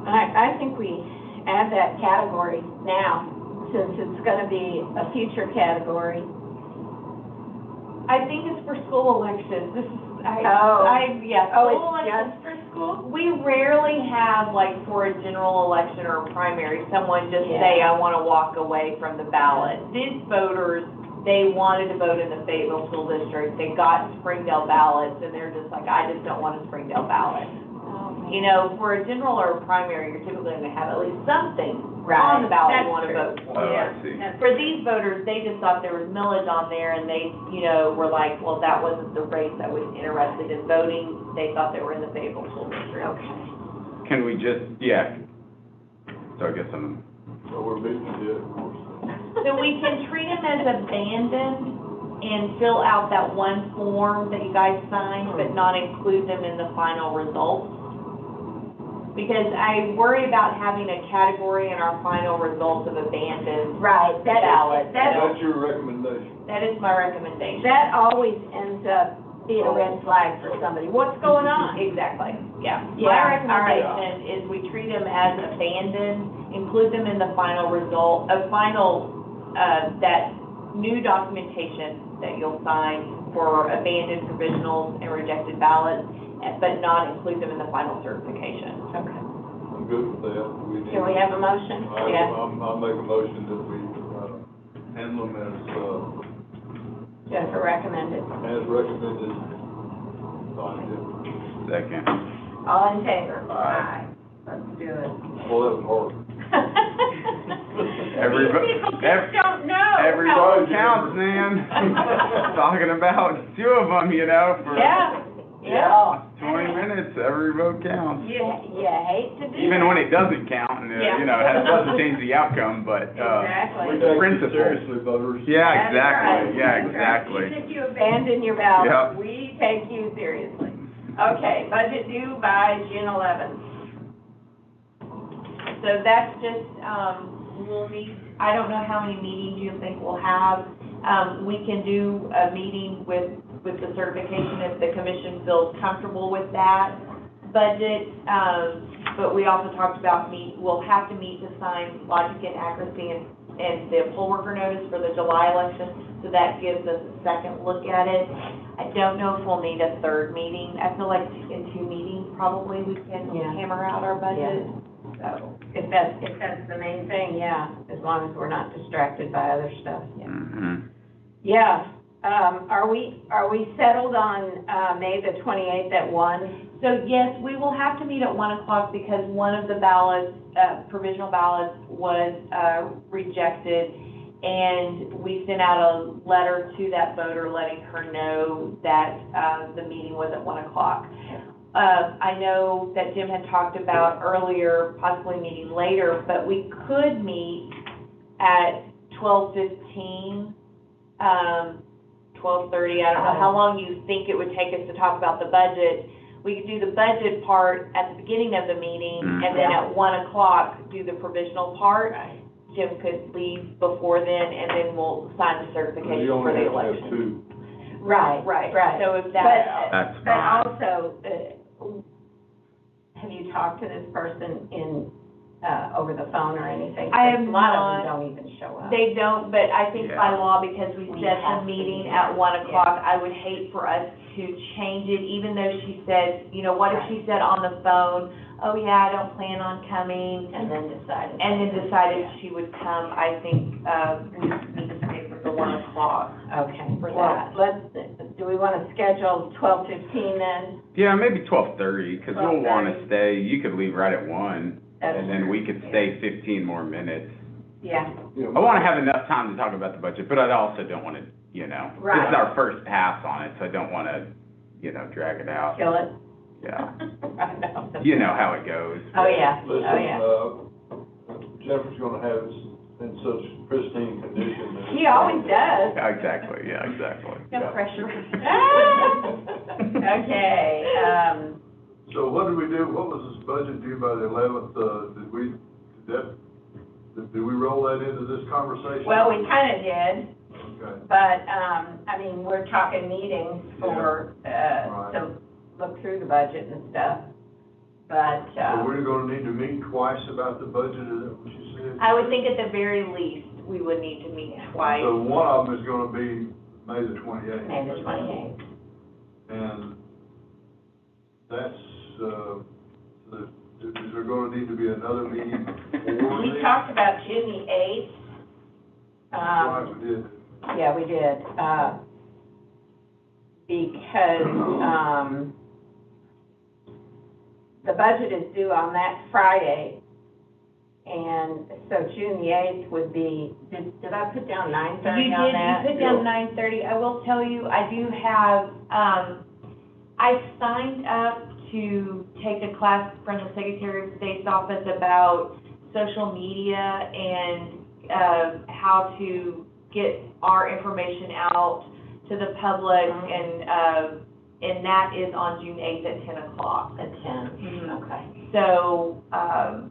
Speaker 4: I think we add that category now, since it's gonna be a future category.
Speaker 2: I think it's for school elections. This is,
Speaker 4: Oh,
Speaker 2: school
Speaker 4: it's
Speaker 2: elections.
Speaker 4: just for school?
Speaker 2: We rarely have, like, for a general election or a primary, someone just
Speaker 4: Yeah.
Speaker 2: say, I wanna walk away from the ballot. These voters, they wanted to vote in the Fayetteville School District, they got Springdale ballots, and they're just like, I just don't want a Springdale ballot. You know, for a general or a primary, you're typically gonna have at least something on the ballot you wanna vote for.
Speaker 5: Oh, I see.
Speaker 2: For these voters, they just thought there was millage on there, and they, were like, well, that wasn't the race I was interested in voting. They thought they were in the Fayetteville School District.
Speaker 4: Okay.
Speaker 5: Can we just, so I guess I'm,
Speaker 1: So we're beating it, dead, of course.
Speaker 2: So we can treat them as abandoned and fill out that one form that you guys signed, but not include them in the final results. Because I worry about having a category in our final results of abandoned
Speaker 4: Right,
Speaker 2: ballots.
Speaker 1: That's your recommendation.
Speaker 2: That is my recommendation.
Speaker 4: that always ends up being a red flag for somebody. What's going on?
Speaker 2: Exactly, yeah.
Speaker 4: Yeah,
Speaker 2: My
Speaker 4: all right.
Speaker 2: recommendation is we treat them as abandoned, include them in the final result, that new documentation that you'll sign for abandoned provisionals and rejected ballots, but not include them in the final certification.
Speaker 4: Okay.
Speaker 1: I'm good with that.
Speaker 4: Can we have a motion?
Speaker 2: Yeah.
Speaker 1: I'll make a motion that we, handle them
Speaker 4: Jennifer recommended.
Speaker 1: as recommended.
Speaker 5: second.
Speaker 4: All in favor?
Speaker 5: Aye.
Speaker 4: Let's do it.
Speaker 1: Well, that was hard.
Speaker 5: Every vo-
Speaker 4: These people just don't know.
Speaker 5: Every
Speaker 1: Right.
Speaker 5: vote counts, man. Talking about 2 of them, for
Speaker 4: Yeah.
Speaker 5: 20 minutes, every vote counts.
Speaker 4: You hate to do
Speaker 5: Even
Speaker 4: that.
Speaker 5: when it doesn't count, and,
Speaker 2: Yeah.
Speaker 5: it doesn't change the outcome, but,
Speaker 4: Exactly.
Speaker 1: We
Speaker 5: the
Speaker 1: take it
Speaker 5: principle.
Speaker 1: seriously, voters.
Speaker 5: Yeah,
Speaker 4: That's
Speaker 5: exactly,
Speaker 4: right.
Speaker 5: yeah,
Speaker 4: That's right.
Speaker 5: exactly.
Speaker 4: Even if you abandon your ballot,
Speaker 5: Yep.
Speaker 4: we take you seriously. Okay, budget due by June 11th.
Speaker 2: So that's just, we'll need, I don't know how many meetings you think we'll have. We can do a meeting with the certification if the commission feels comfortable with that budget. But we also talked about we'll have to meet to sign logic and accuracy and the poll worker notice for the July election. So that gives us a second look at it. I don't know if we'll need a third meeting. I feel like in 2 meetings, probably we can
Speaker 4: Yeah.
Speaker 2: hammer out our budget. So,
Speaker 4: If that's the main thing, yeah, as long as we're not distracted by other stuff, yeah.
Speaker 5: Mhm.
Speaker 4: Yeah, Are we settled on, May the 28th at 1?
Speaker 2: So yes, we will have to meet at 1 o'clock because one of the ballots, provisional ballots was, rejected. And we sent out a letter to that voter letting her know that, the meeting was at 1 o'clock. I know that Jim had talked about earlier, possibly meeting later, but we could meet at 12:15, 12:30, I don't know how long you think it would take us to talk about the budget. We could do the budget part at the beginning of the meeting, and then at 1 o'clock, do the provisional part. Jim could leave before then, and then we'll sign the certification for the election.
Speaker 4: Right.
Speaker 2: So if that,
Speaker 5: That's
Speaker 4: But
Speaker 5: fine.
Speaker 4: also, have you talked to this person in, over the phone or anything?
Speaker 2: I have
Speaker 4: A lot of
Speaker 2: not.
Speaker 4: them don't even show up.
Speaker 2: they don't, but I think by
Speaker 5: Yeah.
Speaker 2: law, because we
Speaker 4: We
Speaker 2: set
Speaker 4: have
Speaker 2: the
Speaker 4: to,
Speaker 2: meeting at 1 o'clock, I would hate for us to change it, even though she said, you know, what if she said on the phone, oh yeah, I don't plan on coming,
Speaker 4: And then decided.
Speaker 2: decided she would come. I think, we need to stay with the 1 o'clock.
Speaker 4: Okay,
Speaker 2: for
Speaker 4: well,
Speaker 2: that.
Speaker 4: do we want to schedule 12:15 then?
Speaker 5: Yeah, maybe 12:30, because we'll want
Speaker 4: 12:30.
Speaker 5: to stay, you could leave right at 1, and then we could stay 15 more minutes.
Speaker 4: Yeah,
Speaker 5: I want to have enough time to talk about the budget, but I also don't want to, you know, this
Speaker 4: Right.
Speaker 5: is our first pass on it, so I don't want to, you know, drag it out.
Speaker 4: kill it.
Speaker 5: Yeah.
Speaker 4: I know.
Speaker 5: You know how it goes.
Speaker 4: Oh, yeah,
Speaker 1: Listen, Jennifer's gonna have it in such pristine condition that.
Speaker 4: She always does.
Speaker 5: Yeah, exactly, yeah, exactly.
Speaker 2: No
Speaker 5: Yeah.
Speaker 2: pressure.
Speaker 4: Okay,
Speaker 1: So what did we do, what was this budget due by the 11th, did we roll that into this conversation?
Speaker 4: well, we kind of did,
Speaker 1: Okay.
Speaker 4: but, I mean, we're talking meetings for,
Speaker 1: Right.
Speaker 4: to look through the budget and stuff, but,
Speaker 1: So we're gonna need to meet twice about the budget, is that what you said?
Speaker 2: I would think at the very least, we would need to meet twice.
Speaker 1: So one of them is gonna be May the 28th.
Speaker 4: May the 28th.
Speaker 1: And that's, is there gonna need to be another meeting before
Speaker 4: We
Speaker 1: this?
Speaker 4: talked about June the 8th.
Speaker 1: Right, we did.
Speaker 4: Yeah, we did, because, the budget is due on that Friday, and so June the 8th would be, did I put down 9:30 on that?
Speaker 2: You put down 9:30. I will tell you, I do have, I signed up to take a class from the Secretary of State's office about social media and, how to get our information out to the public, and that is on June 8th at 10 o'clock.
Speaker 4: At 10,
Speaker 2: Mhm.
Speaker 4: okay.
Speaker 2: So,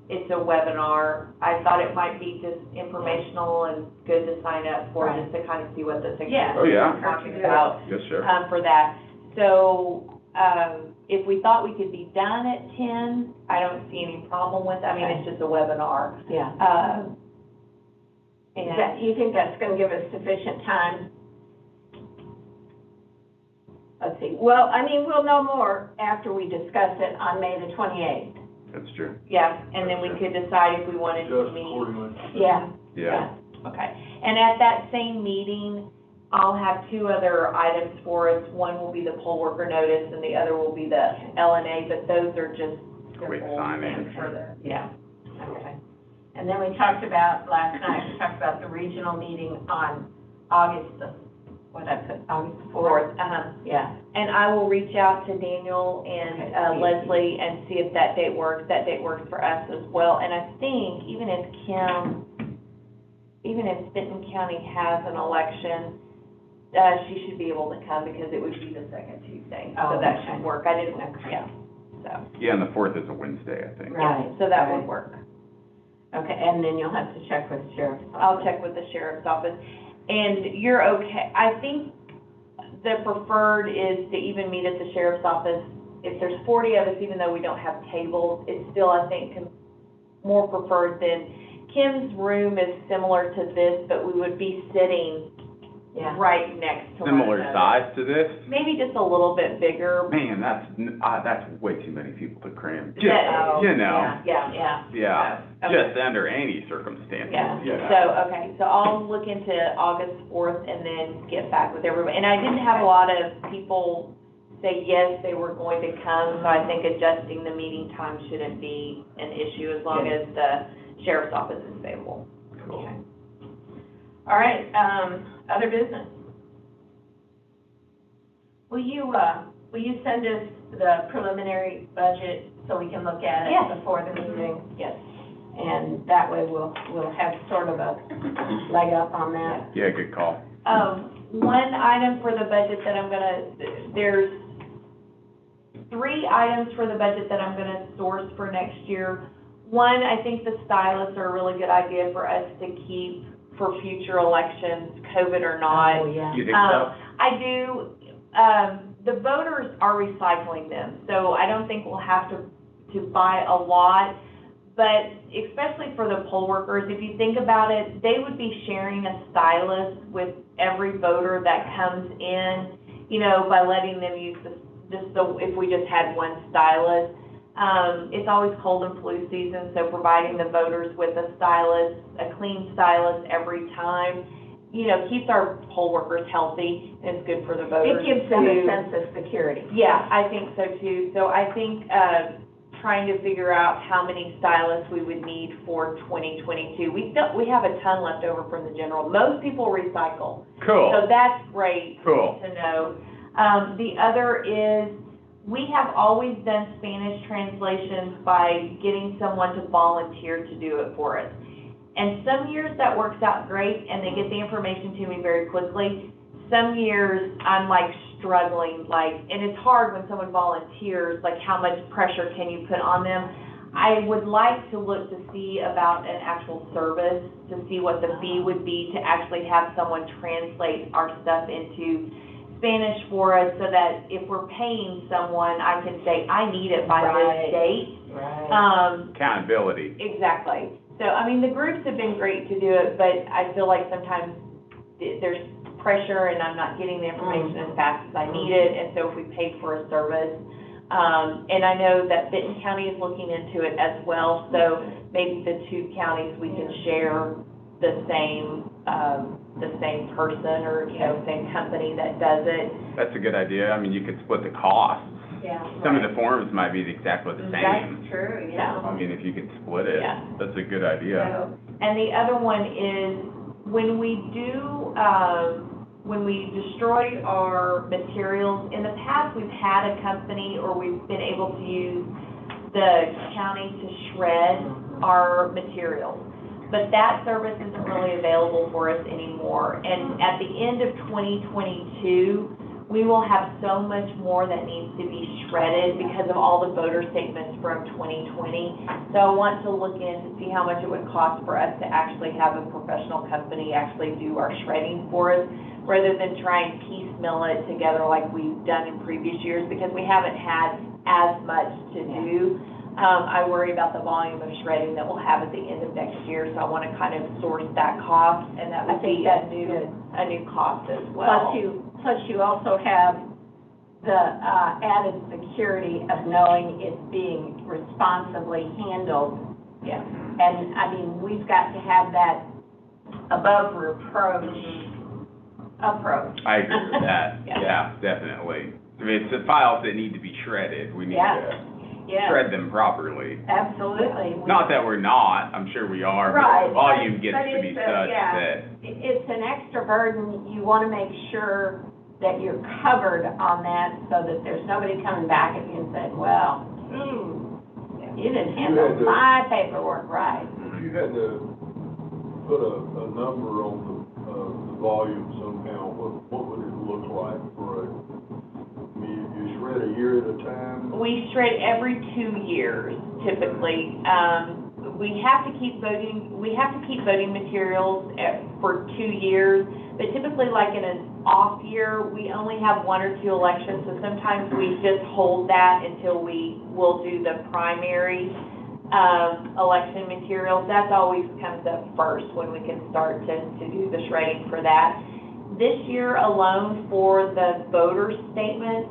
Speaker 2: it's a webinar. I thought it might be just informational and good to sign up for,
Speaker 4: Right.
Speaker 2: just to kind of see what the
Speaker 4: Yeah.
Speaker 2: Secretary
Speaker 5: Oh, yeah.
Speaker 2: is talking about,
Speaker 5: Yes, sir.
Speaker 2: for that. So, if we thought we could be done at 10, I don't see any problem with, I mean, it's just a webinar.
Speaker 4: Yeah.
Speaker 2: And,
Speaker 4: You think that's gonna give us sufficient time? Let's see, well, I mean, we'll know more after we discuss it on May the 28th.
Speaker 5: That's true.
Speaker 2: yeah, and then we could decide if we wanted to
Speaker 1: Just
Speaker 2: meet.
Speaker 1: accordingly.
Speaker 4: Yeah.
Speaker 5: Yeah.
Speaker 2: Okay, and at that same meeting, I'll have two other items for us. One will be the poll worker notice, and the other will be the LNA, but those are just
Speaker 5: Quick
Speaker 2: simple
Speaker 5: signing.
Speaker 2: things for the, yeah.
Speaker 4: Okay. And then we talked about, last night, we talked about the regional meeting on August the, August 4th? Yeah.
Speaker 2: And I will reach out to Daniel and
Speaker 4: Okay.
Speaker 2: Leslie and see if that date works. That date works for us as well. And I think even if Benton County has an election, she should be able to come because it would be the second Tuesday.
Speaker 4: Oh,
Speaker 2: So that
Speaker 4: okay.
Speaker 2: should work. I didn't,
Speaker 4: Okay.
Speaker 2: yeah, so.
Speaker 5: Yeah, and the 4th is a Wednesday, I think.
Speaker 4: Right.
Speaker 2: So that
Speaker 4: right.
Speaker 2: would work.
Speaker 4: Okay, and then you'll have to check with sheriff's office.
Speaker 2: I'll check with the sheriff's office. And you're okay, I think the preferred is to even meet at the sheriff's office. If there's 40 of us, even though we don't have tables, it's still, I think, more preferred than, Kim's room is similar to this, but we would be sitting
Speaker 3: Yeah.
Speaker 2: right next to one
Speaker 5: Similar
Speaker 2: another.
Speaker 5: size to this?
Speaker 2: Maybe just a little bit bigger.
Speaker 5: Man, that's way too many people to cram. Just,
Speaker 2: That-
Speaker 5: you know,
Speaker 2: Yeah. Okay.
Speaker 5: just under any circumstances.
Speaker 2: Yeah, so, okay, so I'll look into August 4th and then get back with everybody. And I didn't have a lot of people say yes, they were going to come, so I think adjusting the meeting time shouldn't be an issue as long as the sheriff's office is available.
Speaker 5: Cool.
Speaker 4: All right, other business. Will you send us the preliminary budget so we can look at it
Speaker 2: Yes.
Speaker 4: before the meeting?
Speaker 2: Yes.
Speaker 4: And that way we'll have sort of a leg up on that.
Speaker 5: Yeah, good call.
Speaker 2: One item for the budget that there's 3 items for the budget that I'm gonna source for next year. One, I think the stylists are a really good idea for us to keep for future elections, COVID or not.
Speaker 3: Oh, yeah.
Speaker 5: You think so?
Speaker 2: I do, the voters are recycling them, so I don't think we'll have to buy a lot. But especially for the poll workers, if you think about it, they would be sharing a stylist with every voter that comes in, you know, by letting them use if we just had one stylist. It's always cold and flu season, so providing the voters with a stylist, a clean stylist every time, you know, keeps our poll workers healthy, and it's good for the voters.
Speaker 4: It gives them a
Speaker 2: too.
Speaker 4: sense of security.
Speaker 2: Yeah, I think so too. So I think, trying to figure out how many stylists we would need for 2022. We have a ton left over from the general. Most people recycle.
Speaker 5: Cool.
Speaker 2: So that's great
Speaker 5: Cool.
Speaker 2: to know. The other is, we have always done Spanish translations by getting someone to volunteer to do it for us. And some years that works out great and they get the information to me very quickly. Some years I'm like struggling, and it's hard when someone volunteers, like how much pressure can you put on them? I would like to look to see about an actual service, to see what the fee would be to actually have someone translate our stuff into Spanish for us, so that if we're paying someone, I can say, I need it by this date.
Speaker 3: Right.
Speaker 5: Accountability.
Speaker 2: Exactly. So, I mean, the groups have been great to do it, but I feel like sometimes there's pressure and I'm not getting the information as fast as I need it, and so if we paid for a service, and I know that Benton County is looking into it as well, so maybe the 2 counties, we can share the same person, or, you know, same company that does it.
Speaker 5: That's a good idea. I mean, you could split the costs.
Speaker 4: Yeah.
Speaker 5: Some of the forms might be exactly the same.
Speaker 4: That's true, yeah.
Speaker 5: I mean, if you could split it,
Speaker 2: Yeah.
Speaker 5: that's a good idea.
Speaker 2: So, and the other one is, when we destroy our materials, in the past, we've had a company, or we've been able to use the county to shred our materials. But that service isn't really available for us anymore. And at the end of 2022, we will have so much more that needs to be shredded because of all the voter statements from 2020. So I want to look in to see how much it would cost for us to actually have a professional company actually do our shredding for us, rather than try and piecemeal it together like we've done in previous years, because we haven't had as much to do. I worry about the volume of shredding that we'll have at the end of next year, so I want to kind of source that cost, and that would be a new cost as well.
Speaker 4: Plus you also have the added security of knowing it's being responsibly handled.
Speaker 2: Yeah.
Speaker 4: And, I mean, we've got to have that above reproach approach.
Speaker 5: I agree with that.
Speaker 2: Yeah.
Speaker 5: Yeah, definitely. I mean, it's the files that need to be shredded. We need
Speaker 4: Yeah.
Speaker 5: to
Speaker 4: Yeah,
Speaker 5: shred them properly.
Speaker 4: absolutely.
Speaker 5: Not that we're not, I'm sure we are, but
Speaker 4: Right,
Speaker 5: the volume
Speaker 4: but
Speaker 5: gets to be
Speaker 4: it's
Speaker 5: such
Speaker 4: yeah.
Speaker 5: that,
Speaker 4: It's an extra burden. You want to make sure that you're covered on that, so that there's nobody coming back at you and saying, well, you didn't handle my paperwork right.
Speaker 1: If you had to put a number on the volume somehow, what would it look like for I mean, you shred a year at a time?
Speaker 2: We shred every 2 years, typically. We have to keep voting materials for 2 years, but typically, like in an off year, we only have 1 or 2 elections, so sometimes we just hold that until we'll do the primary election materials. That's always kind of the first when we can start to do the shredding for that. This year alone for the voter statement,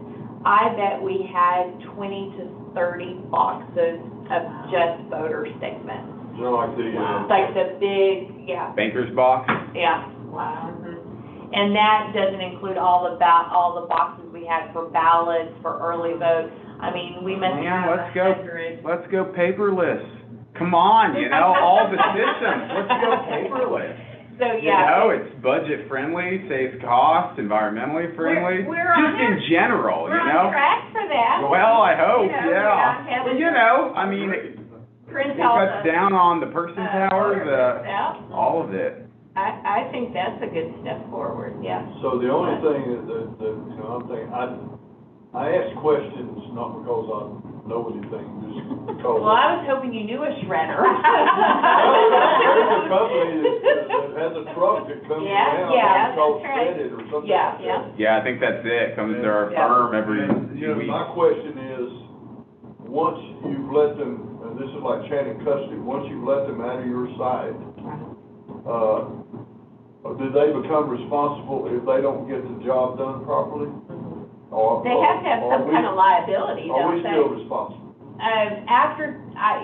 Speaker 2: I bet we had 20 to 30 boxes of just voter statements.
Speaker 1: You know, like
Speaker 2: Like the big, yeah,
Speaker 5: Banker's box?
Speaker 2: yeah.
Speaker 3: Wow.
Speaker 2: And that doesn't include all the boxes we had for ballots, for early votes. I mean, we must
Speaker 5: Man,
Speaker 2: have
Speaker 5: let's go.
Speaker 2: 100.
Speaker 5: Let's go paperless. Come on, you know, all the systems, let's go paperless.
Speaker 2: So,
Speaker 5: You
Speaker 2: yeah.
Speaker 5: know, it's budget friendly, saves cost, environmentally friendly,
Speaker 4: We're on
Speaker 5: just in general, you
Speaker 4: We're
Speaker 5: know?
Speaker 4: on track for that.
Speaker 5: Well, I hope,
Speaker 4: You know, we're
Speaker 5: yeah.
Speaker 4: not having
Speaker 5: Well, you
Speaker 4: to
Speaker 5: know, I mean, it
Speaker 4: print all
Speaker 5: cuts
Speaker 4: the,
Speaker 5: down on the person power,
Speaker 4: yeah.
Speaker 5: all of it.
Speaker 3: I think that's a good step forward, yeah.
Speaker 1: So the only thing that, you know, I'm thinking, I ask questions not because I know anything, just because.
Speaker 2: Well, I was hoping you knew a shredder.
Speaker 1: There's a company that has a truck that comes
Speaker 2: Yeah,
Speaker 1: around,
Speaker 2: yeah,
Speaker 1: it's called
Speaker 3: that's right.
Speaker 1: Credit or something
Speaker 2: Yeah,
Speaker 1: like that.
Speaker 5: Yeah, I think that's it, comes to our
Speaker 2: Yeah.
Speaker 5: firm every
Speaker 1: And, you know,
Speaker 5: week.
Speaker 1: my question is, once you've let them, and this is like chain of custody, once you've let them out of your sight, do they become responsible if they don't get the job done properly?
Speaker 3: They have to have some kind of liability,
Speaker 1: Are
Speaker 3: don't
Speaker 1: we
Speaker 3: they?
Speaker 1: still responsible?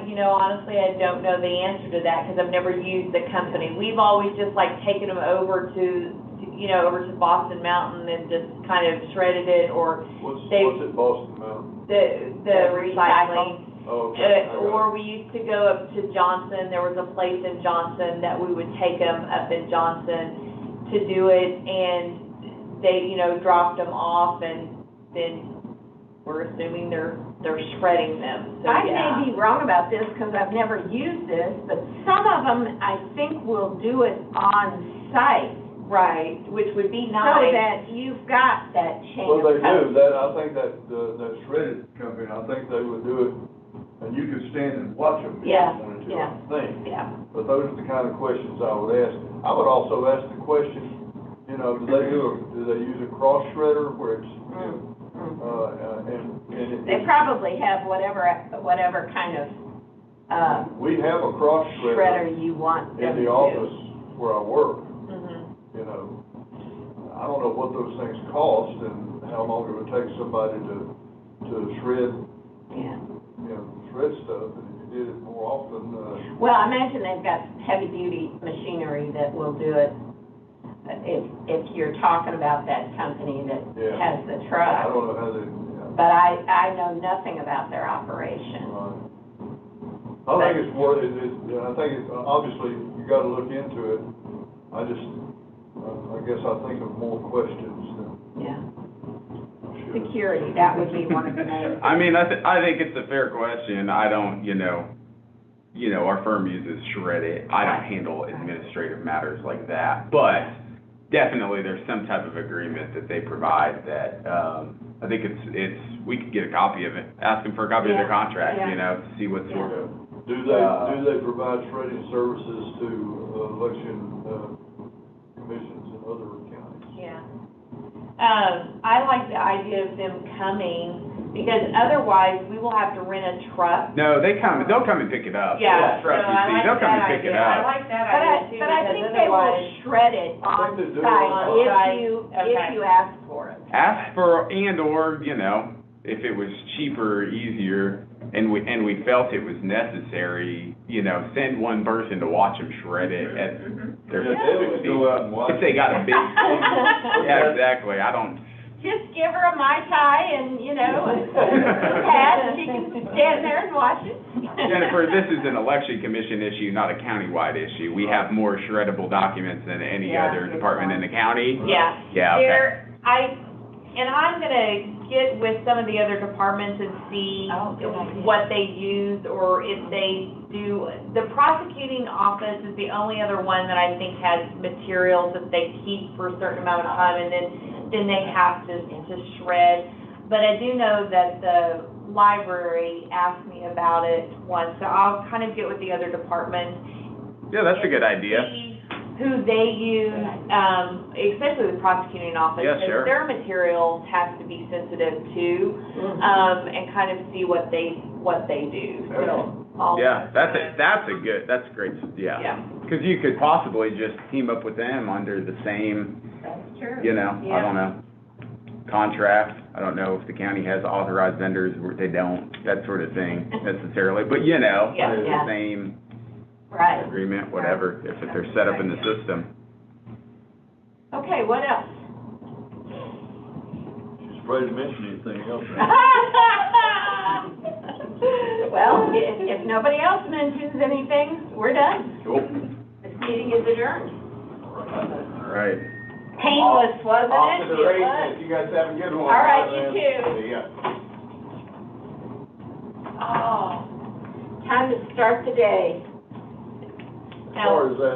Speaker 2: You know, honestly, I don't know the answer to that because I've never used the company. We've always just like taken them over to Boston Mountain and just kind of shredded it, or
Speaker 1: What's
Speaker 2: They-
Speaker 1: at Boston Mountain?
Speaker 2: the
Speaker 3: The
Speaker 2: recycling.
Speaker 1: Oh, okay. I got it.
Speaker 2: Or we used to go up to Johnson, there was a place in Johnson that we would take them up in Johnson to do it, and they, you know, dropped them off, and then we're assuming they're shredding them, so
Speaker 3: I
Speaker 2: yeah.
Speaker 3: may be wrong about this because I've never used this, but some of them, I think, will do it on site.
Speaker 2: Right, which would be
Speaker 3: So
Speaker 2: nice.
Speaker 3: that you've got that chain
Speaker 1: Well,
Speaker 3: of
Speaker 1: they do,
Speaker 3: custody.
Speaker 1: that, I think that shredded company, I think they would do it, and you could stand and watch them if
Speaker 3: Yeah,
Speaker 1: you wanted to,
Speaker 3: yeah.
Speaker 1: I think.
Speaker 3: Yeah.
Speaker 1: But those are the kind of questions I would ask. I would also ask the question, you know, do they use a cross shredder where it's, you know, and
Speaker 3: They probably have whatever kind of,
Speaker 1: we have a cross
Speaker 3: shredder
Speaker 1: shredder
Speaker 3: you want them
Speaker 1: in
Speaker 3: to.
Speaker 1: the office where I work,
Speaker 2: Mhm.
Speaker 1: you know. I don't know what those things cost and how long it would take somebody to shred,
Speaker 3: Yeah.
Speaker 1: you know, shred stuff, and if you did it more often,
Speaker 3: Well, I imagine they've got heavy-duty machinery that will do it, if you're talking about that company that
Speaker 1: Yeah.
Speaker 3: has the
Speaker 1: I
Speaker 3: truck.
Speaker 1: don't know how they, yeah.
Speaker 3: But I know nothing about their operation.
Speaker 1: I think it's worth it, I think it's, obviously, you gotta look into it. I just, I guess I think of more questions than
Speaker 3: Yeah.
Speaker 1: I should.
Speaker 3: Security, that would be one of the main.
Speaker 5: I mean, I think it's a fair question. I don't, you know, our firm uses Shred-it. I don't handle administrative matters like that. But definitely there's some type of agreement that they provide that, I think we could get a copy of it, ask them for a copy of their
Speaker 3: Yeah,
Speaker 5: contract,
Speaker 3: yeah.
Speaker 5: you know, to see what sort of.
Speaker 1: Do they provide shredding services to election commissions in other counties?
Speaker 2: Yeah. I like the idea of them coming, because otherwise we will have to rent a truck.
Speaker 5: No, they'll come and pick it up.
Speaker 2: Yeah,
Speaker 5: Trust
Speaker 2: so
Speaker 5: me,
Speaker 2: I
Speaker 5: see,
Speaker 2: like
Speaker 5: they'll come
Speaker 2: that
Speaker 5: and pick it
Speaker 2: idea. I
Speaker 5: up.
Speaker 2: like that
Speaker 3: But
Speaker 2: idea too,
Speaker 3: but I
Speaker 2: because
Speaker 3: think they will
Speaker 2: otherwise.
Speaker 3: shred it
Speaker 1: I
Speaker 3: on
Speaker 1: think they do.
Speaker 3: site
Speaker 2: On site.
Speaker 3: if
Speaker 2: Okay.
Speaker 3: you ask for it.
Speaker 5: Ask for, or, you know, if it was cheaper or easier, and we felt it was necessary, you know, send one person to watch them shred it at their
Speaker 1: Yeah, Debbie would
Speaker 5: facility.
Speaker 1: go out and watch.
Speaker 5: If they got a big, yeah, exactly, I don't,
Speaker 3: Just give her a Mai Tai and, you know, a hat, and she can stand there and watch it.
Speaker 5: Jennifer, this is an election commission issue, not a countywide issue. We have more shreddable documents than any
Speaker 3: Yeah,
Speaker 5: other
Speaker 3: good
Speaker 5: department in the county.
Speaker 2: Yeah.
Speaker 5: Yeah, okay.
Speaker 2: And I'm gonna get with some of the other departments and see
Speaker 3: Oh, good idea.
Speaker 2: what they use, or if they do. The prosecuting office is the only other one that I think has materials that they keep for a certain amount of time, and then they have to shred. But I do know that the library asked me about it once, so I'll kind of get with the other departments.
Speaker 5: Yeah, that's a good idea.
Speaker 2: See who they use, especially the prosecuting office.
Speaker 5: Yeah,
Speaker 2: because
Speaker 5: sure.
Speaker 2: Their materials have to be sensitive too, and kind of see what they do, so.
Speaker 5: Yeah, that's great, yeah.
Speaker 2: Yeah.
Speaker 5: Because you could possibly just team up with them under the same
Speaker 4: That's true.
Speaker 5: You know, I
Speaker 4: Yeah.
Speaker 5: don't know. Contract, I don't know if the county has authorized vendors, or they don't, that sort of thing necessarily, but you know,
Speaker 3: Yeah,
Speaker 5: it's
Speaker 3: yeah.
Speaker 5: the same
Speaker 3: Right.
Speaker 5: agreement, whatever, if they're set up in the system.
Speaker 3: Okay, what else?
Speaker 1: Just afraid to mention anything else.
Speaker 3: Well, if nobody else mentions anything, we're done.
Speaker 5: Cool.
Speaker 3: This meeting is adjourned.
Speaker 5: All right.
Speaker 3: Painless, wasn't
Speaker 1: Off
Speaker 3: it?
Speaker 1: to the
Speaker 3: It
Speaker 1: races.
Speaker 3: was.
Speaker 1: You guys have a good one.
Speaker 3: All right, you
Speaker 1: man.
Speaker 3: too.
Speaker 1: See ya.
Speaker 3: Oh, time to start the day.
Speaker 1: As far as that